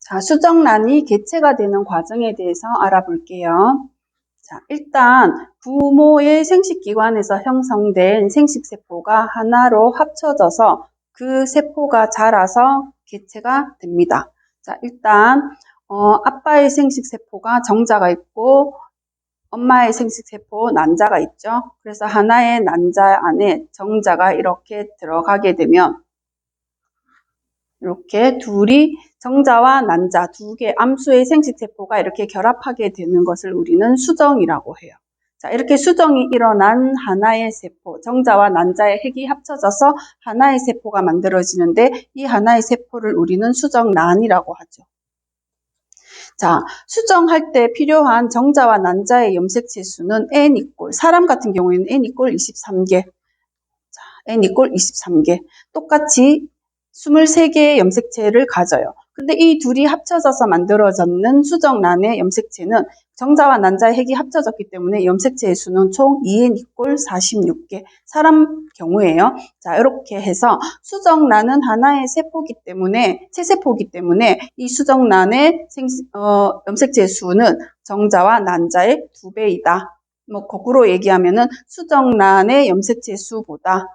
자, 수정란이 개체가 되는 과정에 대해서 알아볼게요. 자, 일단 부모의 생식기관에서 형성된 생식세포가 하나로 합쳐져서 그 세포가 자라서 개체가 됩니다. 자, 일단 아빠의 생식세포가 정자가 있고 엄마의 생식세포 난자가 있죠. 그래서 하나의 난자 안에 정자가 이렇게 들어가게 되면 이렇게 둘이 정자와 난자 두 개 암수의 생식세포가 이렇게 결합하게 되는 것을 우리는 수정이라고 해요. 자, 이렇게 수정이 일어난 하나의 세포, 정자와 난자의 핵이 합쳐져서 하나의 세포가 만들어지는데 이 하나의 세포를 우리는 수정란이라고 하죠. 자, 수정할 때 필요한 정자와 난자의 염색체 수는 N = 사람 같은 경우에는 N = 23개. 자, N = 23개. 똑같이 23개의 염색체를 가져요. 근데 이 둘이 합쳐져서 만들어졌는 수정란의 염색체는 정자와 난자의 핵이 합쳐졌기 때문에 염색체의 수는 총 2N = 46개. 사람 경우에요. 자, 이렇게 해서 수정란은 하나의 세포기 때문에, 체세포기 때문에 이 수정란의 염색체 수는 정자와 난자의 2배이다. 거꾸로 얘기하면은 수정란의 염색체 수보다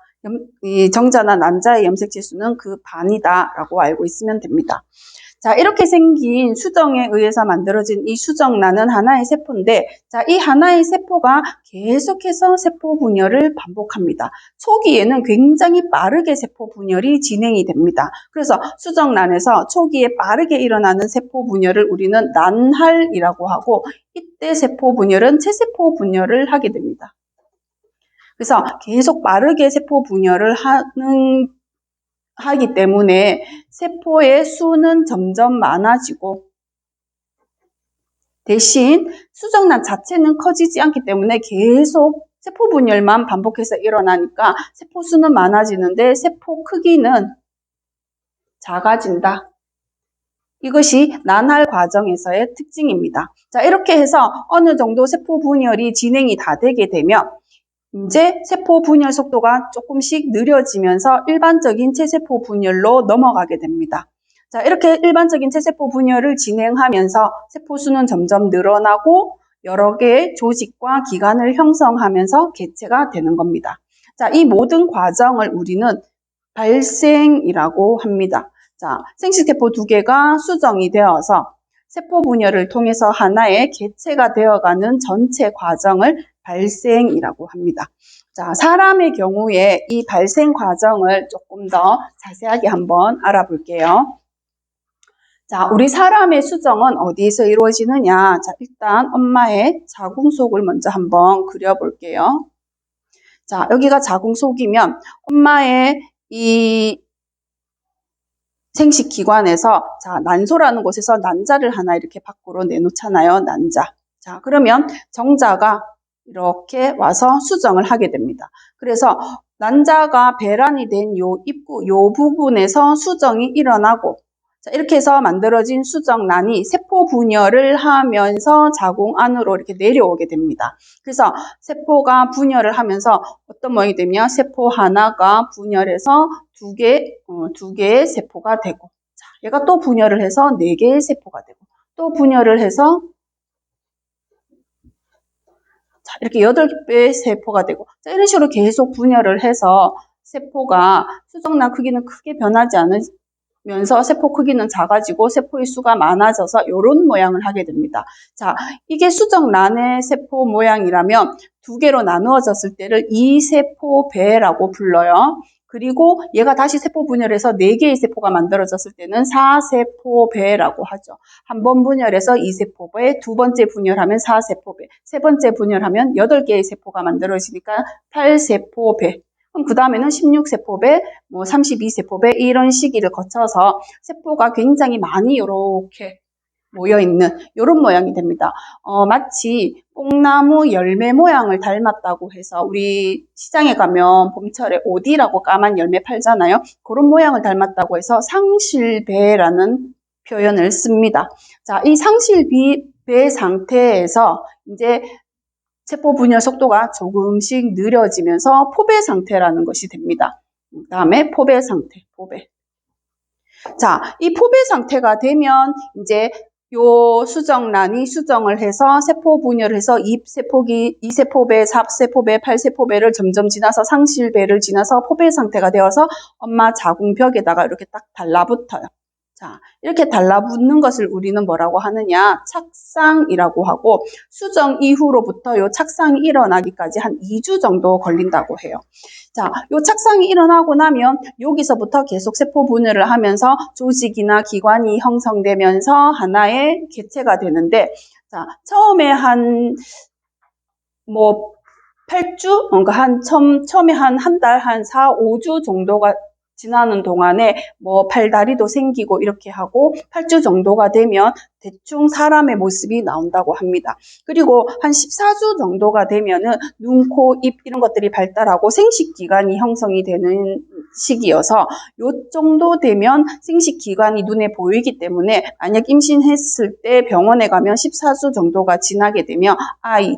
이 정자나 난자의 염색체 수는 그 반이다라고 알고 있으면 됩니다. 자, 이렇게 생긴 수정에 의해서 만들어진 이 수정란은 하나의 세포인데, 자, 이 하나의 세포가 계속해서 세포 분열을 반복합니다. 초기에는 굉장히 빠르게 세포 분열이 진행이 됩니다. 그래서 수정란에서 초기에 빠르게 일어나는 세포 분열을 우리는 난할이라고 하고, 이때 세포 분열은 체세포 분열을 하게 됩니다. 그래서 계속 빠르게 세포 분열을 하기 때문에 세포의 수는 점점 많아지고 대신 수정란 자체는 커지지 않기 때문에 계속 세포 분열만 반복해서 일어나니까 세포 수는 많아지는데 세포 크기는 작아진다. 이것이 난할 과정에서의 특징입니다. 자, 이렇게 해서 어느 정도 세포 분열이 진행이 다 되게 되면 이제 세포 분열 속도가 조금씩 느려지면서 일반적인 체세포 분열로 넘어가게 됩니다. 자, 이렇게 일반적인 체세포 분열을 진행하면서 세포 수는 점점 늘어나고 여러 개의 조직과 기관을 형성하면서 개체가 되는 겁니다. 자, 이 모든 과정을 우리는 발생이라고 합니다. 자, 생식세포 2개가 수정이 되어서 세포 분열을 통해서 하나의 개체가 되어가는 전체 과정을 발생이라고 합니다. 자, 사람의 경우에 이 발생 과정을 조금 더 자세하게 한번 알아볼게요. 자, 우리 사람의 수정은 어디에서 이루어지느냐? 자, 일단 엄마의 자궁속을 먼저 한번 그려볼게요. 자, 여기가 자궁속이면 엄마의 이 생식기관에서 자, 난소라는 곳에서 난자를 하나 이렇게 밖으로 내놓잖아요. 난자. 자, 그러면 정자가 이렇게 와서 수정을 하게 됩니다. 그래서 난자가 배란이 된 요 입구, 요 부분에서 수정이 일어나고 자, 이렇게 해서 만들어진 수정란이 세포 분열을 하면서 자궁 안으로 이렇게 내려오게 됩니다. 그래서 세포가 분열을 하면서 어떤 모양이 되면 세포 하나가 분열해서 두 개의 세포가 되고 자, 얘가 또 분열을 해서 4개의 세포가 되고 또 분열을 해서 자, 이렇게 8개의 세포가 되고 자, 이런 식으로 계속 분열을 해서 세포가 수정란 크기는 크게 변하지 않으면서 세포 크기는 작아지고 세포의 수가 많아져서 이런 모양을 하게 됩니다. 자, 이게 수정란의 세포 모양이라면 2개로 나누어졌을 때를 이세포배라고 불러요. 그리고 얘가 다시 세포 분열해서 4개의 세포가 만들어졌을 때는 4세포배라고 하죠. 한 번 분열해서 2세포배, 두 번째 분열하면 4세포배, 세 번째 분열하면 8개의 세포가 만들어지니까 8세포배. 그럼 그 다음에는 16세포배, 32세포배 이런 시기를 거쳐서 세포가 굉장히 많이 이렇게 모여있는 이런 모양이 됩니다. 마치 뽕나무 열매 모양을 닮았다고 해서 우리 시장에 가면 봄철에 오디라고 까만 열매 팔잖아요. 그런 모양을 닮았다고 해서 상실배라는 표현을 씁니다. 자, 이 상실배 상태에서 이제 세포 분열 속도가 조금씩 느려지면서 포배 상태라는 것이 됩니다. 그 다음에 포배 상태, 포배. 자, 이 포배 상태가 되면 이제 요 수정란이 수정을 해서 세포 분열을 해서 2세포배, 4세포배, 8세포배를 점점 지나서 상실배를 지나서 포배 상태가 되어서 엄마 자궁벽에다가 이렇게 딱 달라붙어요. 자, 이렇게 달라붙는 것을 우리는 뭐라고 하느냐? 착상이라고 하고, 수정 이후로부터 요 착상이 일어나기까지 한 2주 정도 걸린다고 해요. 자, 요 착상이 일어나고 나면 여기서부터 계속 세포 분열을 하면서 조직이나 기관이 형성되면서 하나의 개체가 되는데, 자, 처음에 한 8주? 그러니까 처음에 한 달, 한 4, 5주 정도가 지나는 동안에 팔다리도 생기고 이렇게 하고 8주 정도가 되면 대충 사람의 모습이 나온다고 합니다. 그리고 한 14주 정도가 되면은 눈, 코, 입 이런 것들이 발달하고 생식기관이 형성이 되는 시기여서 요 정도 되면 생식기관이 눈에 보이기 때문에 만약 임신했을 때 병원에 가면 14주 정도가 지나게 되면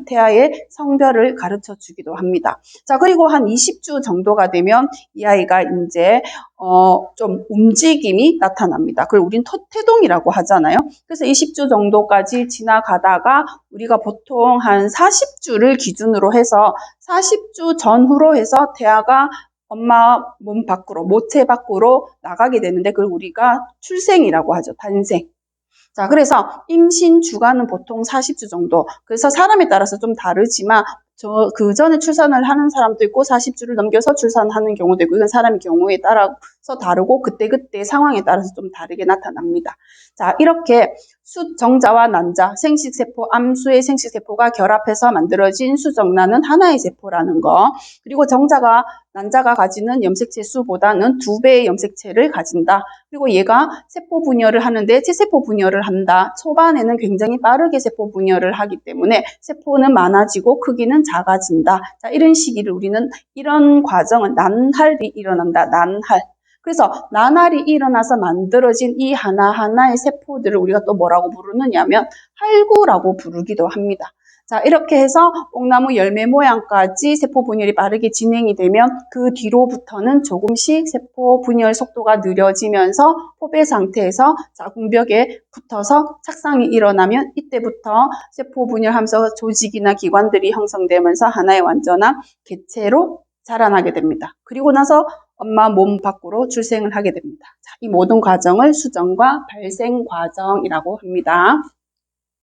태아의 성별을 가르쳐 주기도 합니다. 자, 그리고 한 20주 정도가 되면 이 아이가 이제 좀 움직임이 나타납니다. 그걸 우린 태동이라고 하잖아요. 그래서 20주 정도까지 지나가다가 우리가 보통 한 40주를 기준으로 해서 40주 전후로 해서 태아가 엄마 몸 밖으로, 모체 밖으로 나가게 되는데 그걸 우리가 출생이라고 하죠. 탄생. 자, 그래서 임신 주간은 보통 40주 정도. 그래서 사람에 따라서 좀 다르지만 그 전에 출산을 하는 사람도 있고 40주를 넘겨서 출산하는 경우도 있고 이건 사람의 경우에 따라서 다르고 그때그때 상황에 따라서 좀 다르게 나타납니다. 자, 이렇게 정자와 난자, 생식세포, 암수의 생식세포가 결합해서 만들어진 수정란은 하나의 세포라는 거. 그리고 난자가 가지는 염색체 수보다는 2배의 염색체를 가진다. 그리고 얘가 세포 분열을 하는데 재세포 분열을 한다. 초반에는 굉장히 빠르게 세포 분열을 하기 때문에 세포는 많아지고 크기는 작아진다. 자, 이런 과정은 난할이 일어난다. 난할. 그래서 난할이 일어나서 만들어진 이 하나하나의 세포들을 우리가 또 뭐라고 부르느냐면 할구라고 부르기도 합니다. 자, 이렇게 해서 뽕나무 열매 모양까지 세포 분열이 빠르게 진행이 되면 그 뒤로부터는 조금씩 세포 분열 속도가 느려지면서 포배 상태에서 자궁벽에 붙어서 착상이 일어나면 이때부터 세포 분열하면서 조직이나 기관들이 형성되면서 하나의 완전한 개체로 자라나게 됩니다. 그리고 나서 엄마 몸 밖으로 출생을 하게 됩니다. 자, 이 모든 과정을 수정과 발생 과정이라고 합니다.